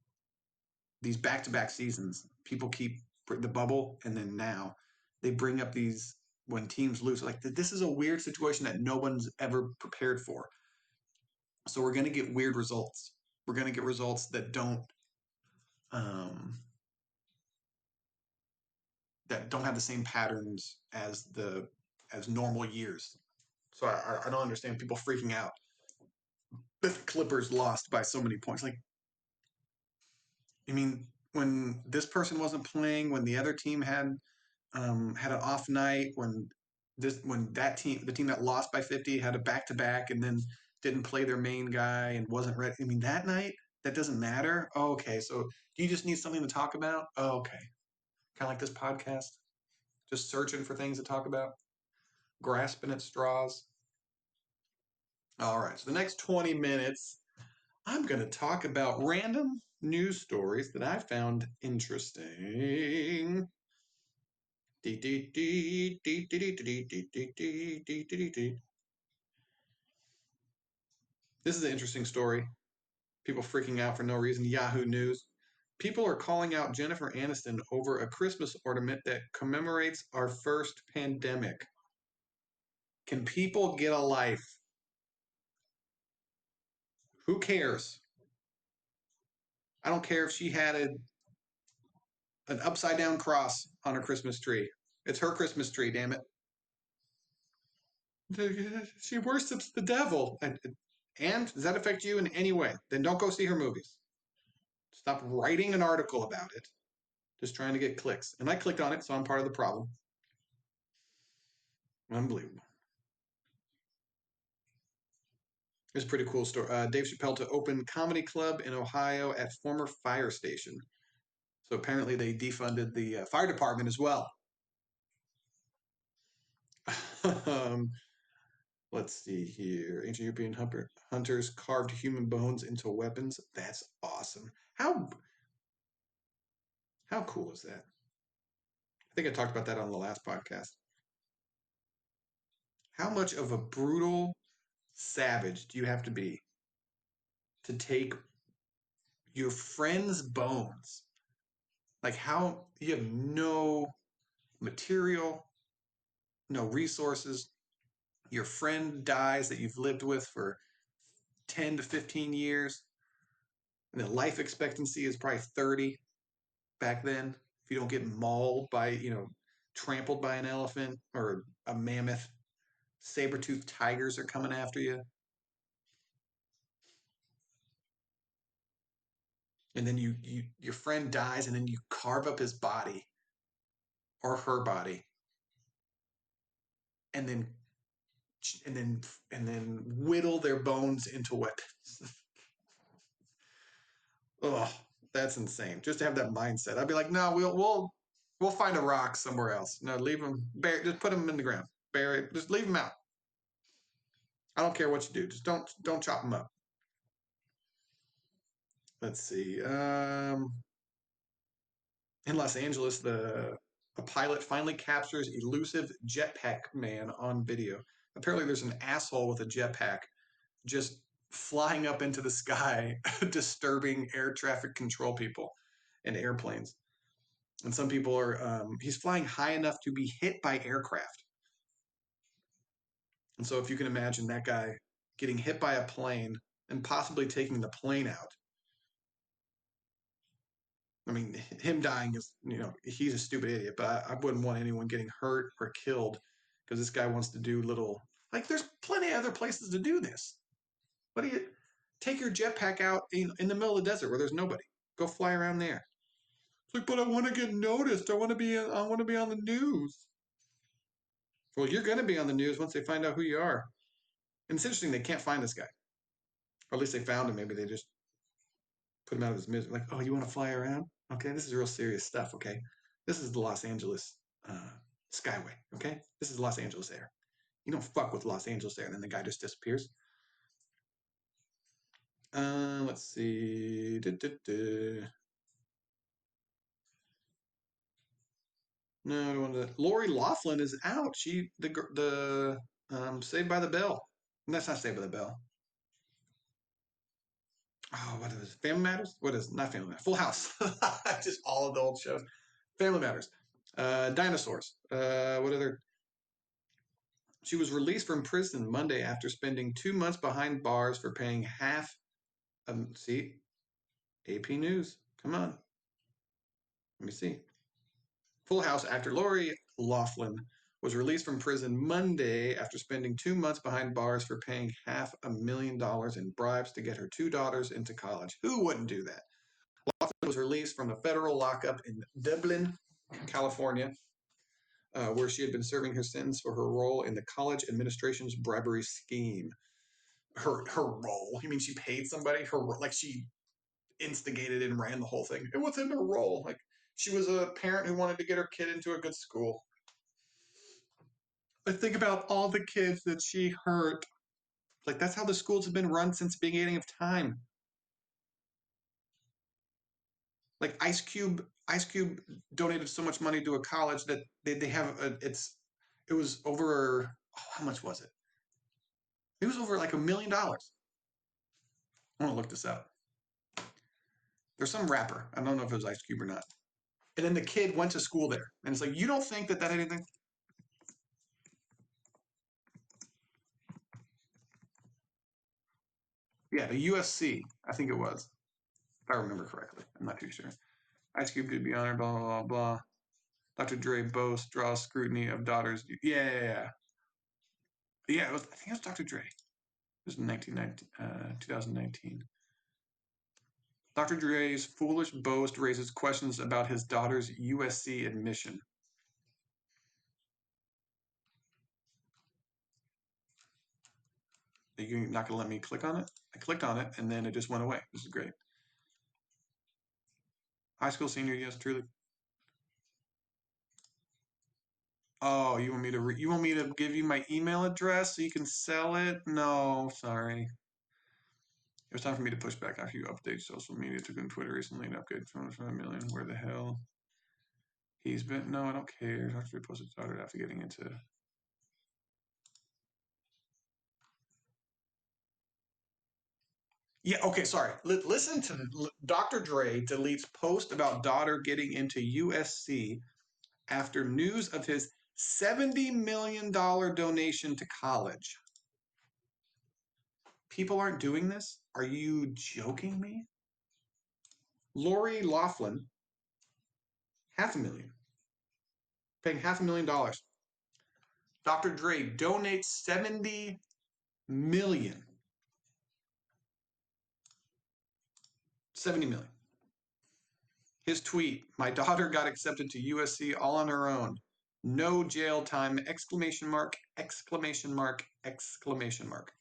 these back-to-back seasons, people keep the bubble, and then now they bring up these when teams lose. Like this is a weird situation that no one's ever prepared for. So we're going to get weird results. We're going to get results that um, don't have the same patterns as normal years. So I don't understand people freaking out. The Clippers lost by so many points. Like, I mean, when this person wasn't playing, when the other team had an off night, when the team that lost by 50 had a back to back and then didn't play their main guy and wasn't ready. I mean, that night that doesn't matter. Oh, okay, so do you just need something to talk about? Oh, okay, kind of like this podcast, just searching for things to talk about, grasping at straws. All right, so the next 20 minutes, I'm going to talk about random news stories that I found interesting. This is an interesting story. People freaking out for no reason. Yahoo News. People are calling out Jennifer Aniston over a Christmas ornament that commemorates our first pandemic. Can people get a life? Who cares? I don't care if she had an upside down cross on her Christmas tree. It's her Christmas tree, damn it. She worships the devil. And does that affect you in any way? Then don't go see her movies. Stop writing an article about it. Just trying to get clicks. And I clicked on it, so I'm part of the problem. Unbelievable. It's a pretty cool story. Dave Chappelle to open comedy club in Ohio at former fire station. So apparently they defunded the fire department as well. um, let's see here. Ancient European hunters carved human bones into weapons. That's awesome. How cool is that? I think I talked about that on the last podcast. How much of a brutal savage do you have to be to take your friend's bones? Like how you have no material, no resources. Your friend dies that you've lived with for 10 to 15 years, and the life expectancy is probably 30 back then. If you don't get mauled by, trampled by an elephant or a mammoth, saber-toothed tigers are coming after you. And then your friend dies, and then you carve up his body or her body, and then and then whittle their bones into weapons. Ugh, that's insane. Just to have that mindset, I'd be like, no, we'll find a rock somewhere else. No, leave them, just put them in the ground, bury, just leave them out. I don't care what you do, just don't chop them up. Let's see. In Los Angeles, a pilot finally captures elusive jetpack man on video. Apparently, there's an asshole with a jetpack just flying up into the sky, disturbing air traffic control people and airplanes. And some people are, he's flying high enough to be hit by aircraft. And so if you can imagine that guy getting hit by a plane and possibly taking the plane out. I mean, him dying is, he's a stupid idiot, but I wouldn't want anyone getting hurt or killed because this guy wants to do there's plenty of other places to do this. What do you take your jetpack out in the middle of the desert where there's nobody? Go fly around there. It's like, but I want to get noticed. I want to be on the news. Well, you're going to be on the news once they find out who you are. And it's interesting they can't find this guy, or at least they found him. Maybe they just put him out of his misery. Like, oh, you want to fly around? Okay, this is real serious stuff. Okay, this is the Los Angeles Skyway. Okay, this is Los Angeles Air. You don't fuck with Los Angeles Air. And then the guy just disappears. Let's see. No, I don't want to. Lori Loughlin is out. She the Saved by the Bell. That's not Saved by the Bell. Oh, what is it? Family Matters? What is it? Not Family Matters? Full House. Just all of the old shows. Family Matters. Dinosaurs. What other? She was released from prison Monday after spending 2 months behind bars for paying half. See, AP News. Come on. Let me see. Full House actor Lori Loughlin was released from prison Monday after spending 2 months behind bars for paying $500,000 in bribes to get her two daughters into college. Who wouldn't do that? Loughlin was released from a federal lockup in Dublin, California, where she had been serving her sentence for her role in the college administration's bribery scheme. Her role? You mean she paid somebody? She instigated and ran the whole thing. It wasn't her role. Like she was a parent who wanted to get her kid into a good school. I think about all the kids that she hurt. Like that's how the schools have been run since the beginning of time. Like Ice Cube donated so much money to a college that they have it was over how much was it? It was over like $1 million. I want to look this up. There's some rapper. I don't know if it was Ice Cube or not. And then the kid went to school there. And it's like, you don't think that had anything? Yeah, the USC, I think it was, if I remember correctly. I'm not too sure. Ice Cube could be honored, blah, blah, blah, blah. Dr. Dre boasts draws scrutiny of daughters. Yeah. Yeah, I think it was Dr. Dre. It was 2019. Dr. Dre's foolish boast raises questions about his daughter's USC admission. Are you not going to let me click on it? I clicked on it, and then it just went away. This is great. High school senior, yes, truly. Oh, you want me to you want me to give you my email address so you can sell it? No, sorry. It was time for me to push back after you update social media. Took on Twitter recently and upgrade 25 million. Where the hell? He's been. No, I don't care. I actually posted daughter after getting into. Yeah, okay, sorry. Listen to Dr. Dre deletes post about daughter getting into USC after news of his $70 million donation to college. People aren't doing this? Are you joking me? Lori Laughlin, $500,000, paying $500,000. Dr. Dre donates 70 million. 70 million. His tweet, my daughter got accepted to USC all on her own. No jail time, exclamation mark, exclamation mark, exclamation mark.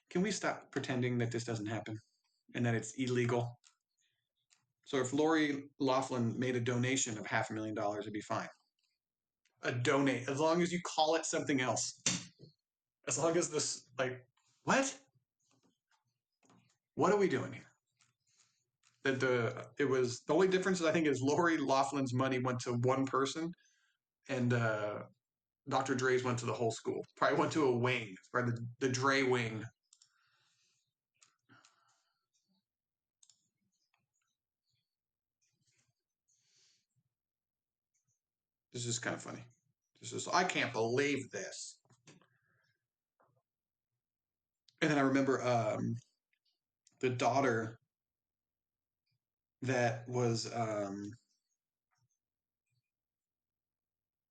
Can we stop pretending that this doesn't happen and that it's illegal? So if Lori Laughlin made a donation of $500,000, it'd be fine. A donate, as long as you call it something else. As long as this, like, what? What are we doing here? That it was the only difference I think is Lori Laughlin's money went to one person, and Dr. Dre's went to the whole school. Probably went to a wing, probably the Dre wing. This is kind of funny. This is I can't believe this. And then I remember the daughter that was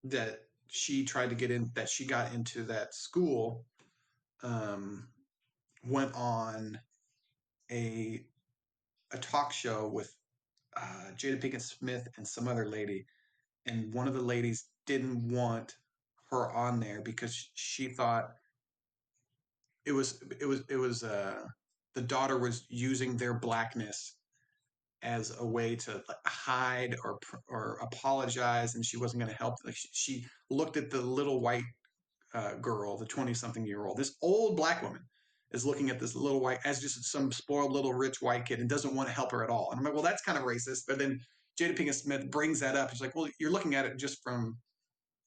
that she tried to get in that she got into that school um, went on a talk show with Jada Pinkett Smith and some other lady, and one of the ladies didn't want her on there because she thought it was the daughter was using their blackness as a way to like, hide or apologize, and she wasn't going to help. Like she looked at the little white girl, the 20-something-year-old, this old black woman is looking at this little white as just some spoiled little rich white kid and doesn't want to help her at all. And I'm like, well, that's kind of racist. But then Jada Pinkett Smith brings that up. She's like, well, you're looking at it just from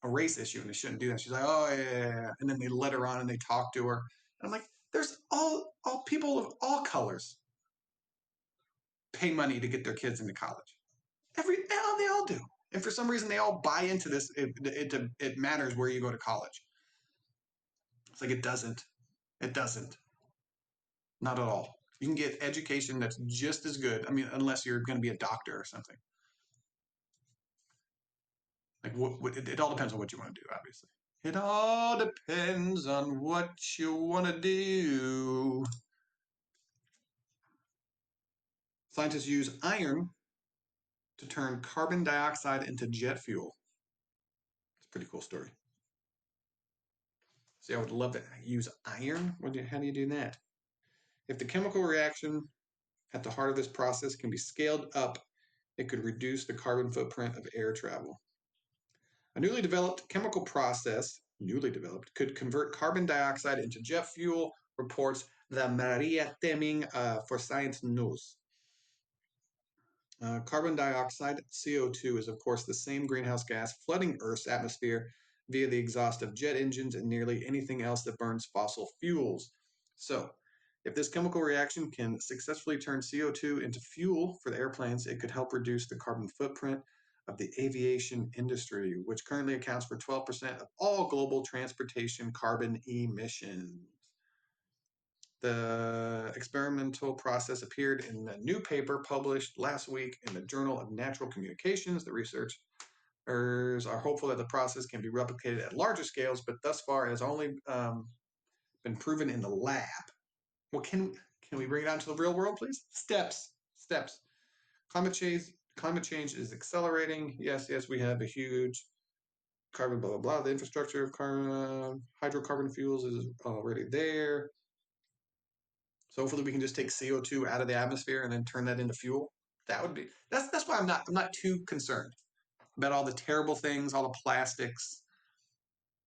a race issue and it shouldn't do that. She's like, oh yeah. And then they let her on and they talk to her. And I'm like, there's all people of all colors pay money to get their kids into college. They all do. And for some reason, they all buy into this. It matters where you go to college. It's like it doesn't. It doesn't. Not at all. You can get education that's just as good. I mean, unless you're going to be a doctor or something. Like it all depends on what you want to do, obviously. It all depends on what you want to do. Scientists use iron to turn carbon dioxide into jet fuel. It's a pretty cool story. See, I would love to use iron. How do you do that? If the chemical reaction at the heart of this process can be scaled up, it could reduce the carbon footprint of air travel. A newly developed chemical process, could convert carbon dioxide into jet fuel, reports the Maria Teming for Science News. Carbon dioxide, CO2, is of course the same greenhouse gas flooding Earth's atmosphere via the exhaust of jet engines and nearly anything else that burns fossil fuels. So, If this chemical reaction can successfully turn CO2 into fuel for the airplanes, it could help reduce the carbon footprint of the aviation industry, which currently accounts for 12% of all global transportation carbon emissions. The experimental process appeared in a new paper published last week in the Journal of Natural Communications. The researchers are hopeful that the process can be replicated at larger scales, but thus far has only been proven in the lab. Well, can we bring it out to the real world, please? Steps. Climate change is accelerating. Yes, we have a huge carbon, blah, blah, blah. The infrastructure of hydrocarbon fuels is already there. So hopefully we can just take CO2 out of the atmosphere and then turn that into fuel. That's why I'm not too concerned about all the terrible things, all the plastics,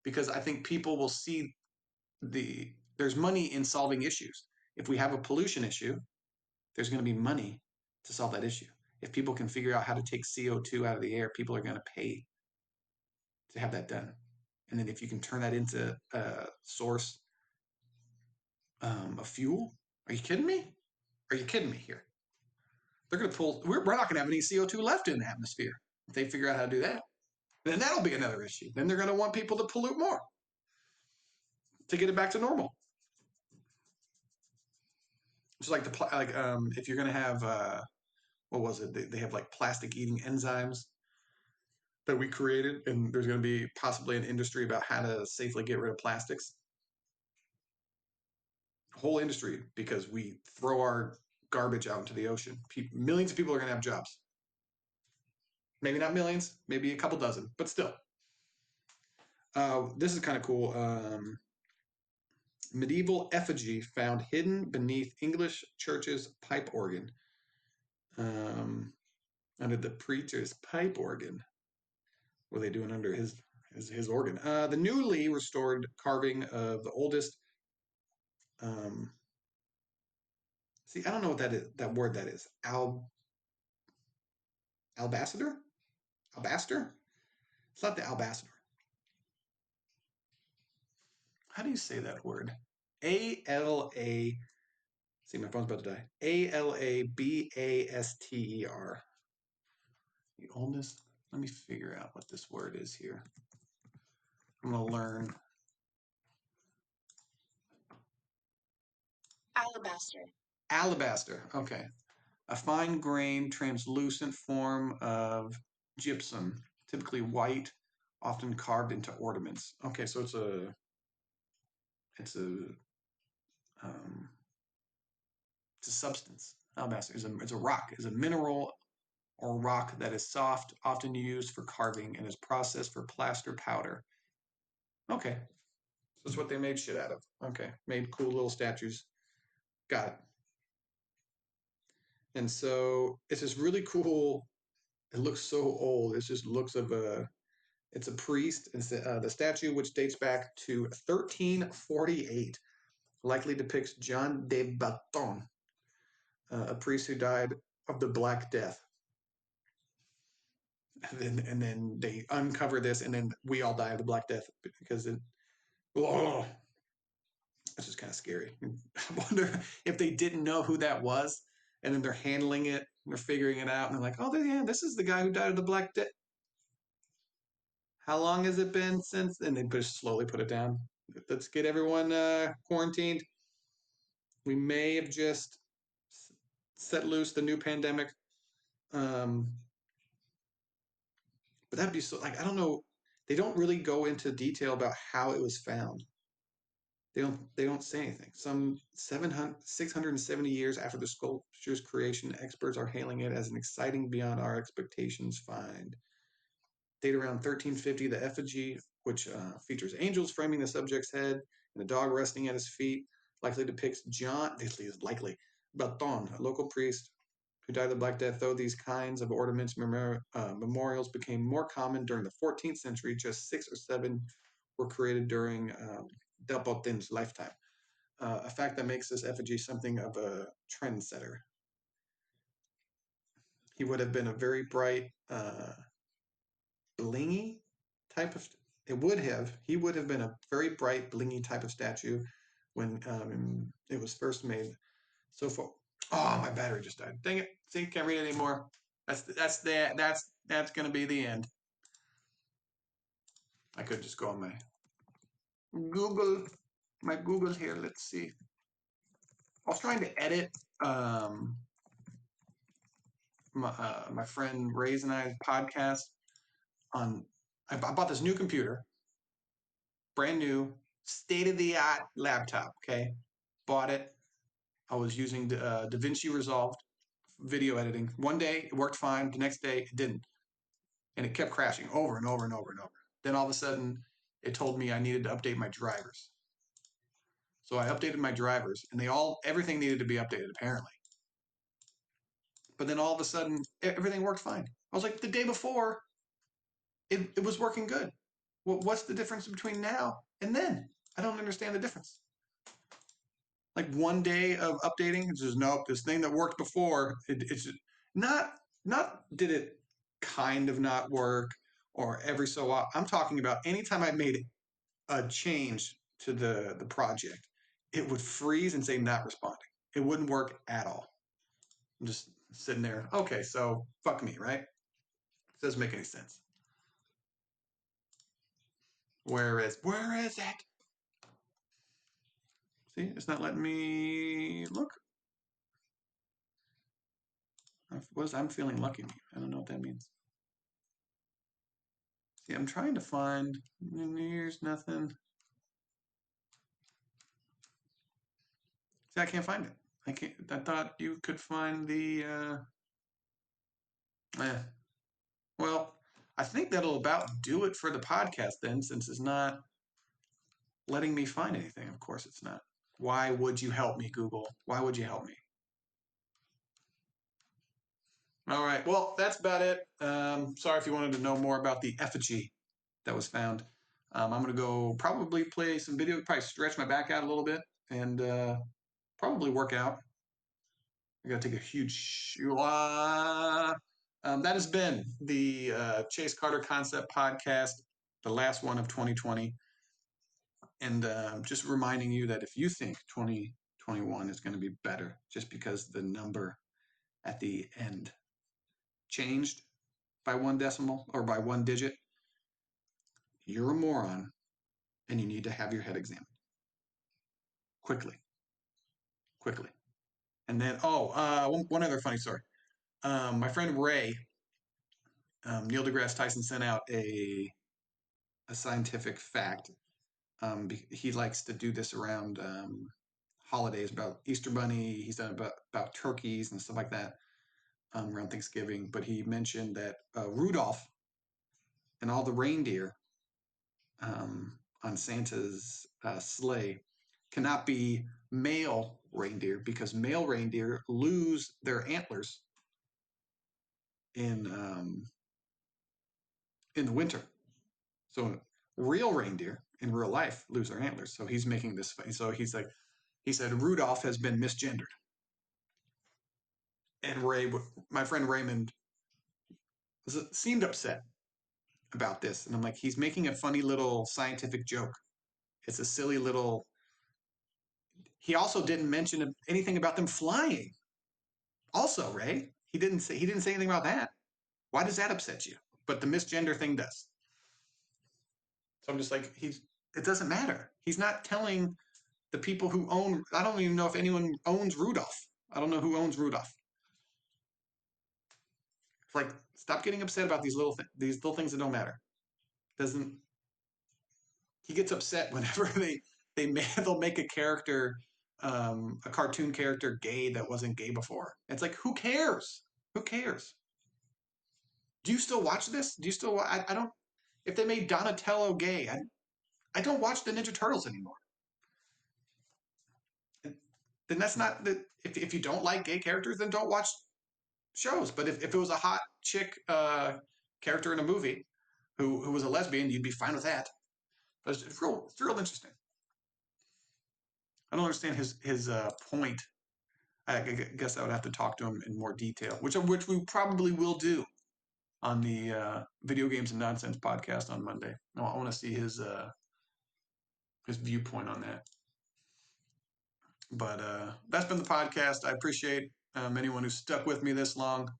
because I think people will see there's money in solving issues. If we have a pollution issue, there's going to be money to solve that issue. If people can figure out how to take CO2 out of the air, people are going to pay to have that done. And then if you can turn that into a source of fuel, are you kidding me? Are you kidding me here? They're going to pull, we're not going to have any CO2 left in the atmosphere if they figure out how to do that. Then that'll be another issue. Then they're going to want people to pollute more to get it back to normal. It's like if you're going to have, what was it? They have like plastic eating enzymes that we created, and there's going to be possibly an industry about how to safely get rid of plastics. Whole industry, because we throw our garbage out into the ocean. Millions of people are going to have jobs. Maybe not millions, maybe a couple dozen, but still. This is kind of cool. Medieval effigy found hidden beneath English church's pipe organ. Under the preacher's pipe organ. What are they doing under his organ? The newly restored carving of the oldest. See, I don't know what that is. That word that is. Albaster? Albaster? It's not the albaster. How do you say that word? A-L-A. See, my phone's about to die. Alabaster. The oldest. Let me figure out what this word is here. I'm going to learn. Alabaster. Okay. A fine-grained, translucent form of gypsum, typically white, often carved into ornaments. Okay, so it's a substance. Alabaster is a rock, is a mineral or rock that is soft, often used for carving, and is processed for plaster powder. Okay, so that's what they made shit out of. Okay, made cool little statues. Got it. And so it's this really cool. It looks so old. It just looks of it's a priest. It's the statue, which dates back to 1348, likely depicts John de Bâton, a priest who died of the Black Death. And then they uncover this, and then we all die of the Black Death because it's just kind of scary. I wonder if they didn't know who that was, and then they're handling it, and they're figuring it out, and they're like, oh, yeah, this is the guy who died of the Black Death. How long has it been since? And they just slowly put it down. Let's get everyone quarantined. We may have just set loose the new pandemic. But that'd be so, like, I don't know. They don't really go into detail about how it was found. They don't say anything. Some 670 years after the sculpture's creation, experts are hailing it as an exciting beyond our expectations find. Date around 1350, the effigy, which features angels framing the subject's head and a dog resting at his feet, likely depicts John, this is likely, Bâton, a local priest who died of the Black Death. Though these kinds of ornaments, memorials became more common during the 14th century, just 6 or 7 were created during de Bâton's lifetime. A fact that makes this effigy something of a trendsetter. He would have been a very bright, blingy type of. He would have been a very bright, blingy type of statue, when it was first made. So far, oh, my battery just died. Dang it! See, can't read it anymore. That's gonna be the end. I could just go on Google, my Google here. Let's see. I was trying to edit my friend Ray's and I's podcast on. I bought this new computer, brand new, state of the art laptop. Okay, bought it. I was using DaVinci Resolve video editing. One day it worked fine. The next day it didn't, and it kept crashing over and over and over and over. Then all of a sudden, it told me I needed to update my drivers. So I updated my drivers, and everything needed to be updated apparently. But then all of a sudden, everything worked fine. I was like, the day before, it was working good. Well, what's the difference between now and then? I don't understand the difference. Like one day of updating, it's just nope. This thing that worked before, it's not did it kind of not work or every so often. I'm talking about anytime I made a change to the project, it would freeze and say not responding. It wouldn't work at all. I'm just sitting there. Okay, so fuck me, right? It doesn't make any sense. Where is it? See, it's not letting me look. I'm feeling lucky. I don't know what that means. See, I'm trying to find. Here's nothing. See, I can't find it. I can't. I thought you could find the. Well, I think that'll about do it for the podcast then, since it's not letting me find anything. Of course, it's not. Why would you help me, Google? Why would you help me? All right. Well, that's about it. Sorry if you wanted to know more about the effigy that was found. I'm going to go probably play some video, probably stretch my back out a little bit, and probably work out. I got to take a huge. That has been the Chase Carter Concept Podcast, the last one of 2020. And just reminding you that if you think 2021 is going to be better just because the number at the end changed by one decimal or by one digit, you're a moron and you need to have your head examined quickly. And then, one other funny story. My friend Ray, Neil deGrasse Tyson sent out a scientific fact. He likes to do this around holidays about Easter Bunny. He's done about turkeys and stuff like that around Thanksgiving. But he mentioned that Rudolph and all the reindeer on Santa's sleigh cannot be male reindeer because male reindeer lose their antlers in the winter. So real reindeer in real life lose their antlers. So he's making this. So he said Rudolph has been misgendered. And my friend Raymond, seemed upset about this. And I'm like, he's making a funny little scientific joke. It's a silly little. He also didn't mention anything about them flying. Also, Ray, he didn't say anything about that. Why does that upset you? But the misgender thing does. So I'm just like, it doesn't matter. He's not telling the people who own. I don't even know if anyone owns Rudolph. I don't know who owns Rudolph. It's like, stop getting upset about these little things that don't matter. Doesn't he gets upset whenever they'll make a character, a cartoon character, gay that wasn't gay before. It's like, who cares? Who cares? Do you still watch this? Do you still? I don't. If they made Donatello gay, I don't watch the Ninja Turtles anymore. Then that's not the. If you don't like gay characters, then don't watch shows. But if it was a hot chick character in a movie who was a lesbian, you'd be fine with that. But it's real interesting. I don't understand his point. I guess I would have to talk to him in more detail, which we probably will do on the Video Games and Nonsense podcast on Monday. I want to see his viewpoint on that. But that's been the podcast. I appreciate anyone who stuck with me this long.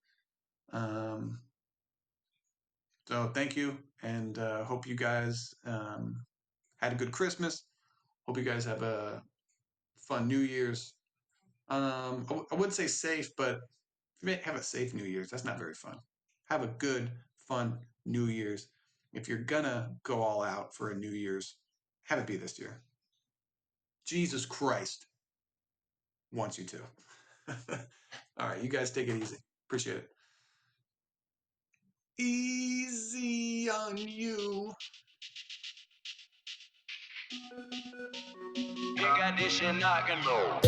So thank you, and hope you guys had a good Christmas. Hope you guys have a fun New Year's. I wouldn't say safe, but have a safe New Year's. That's not very fun. Have a good, fun New Year's. If you're gonna go all out for a New Year's, have it be this year. Jesus Christ wants you to. All right, you guys take it easy. Appreciate it. Easy on you. You got this shit knocking, bro.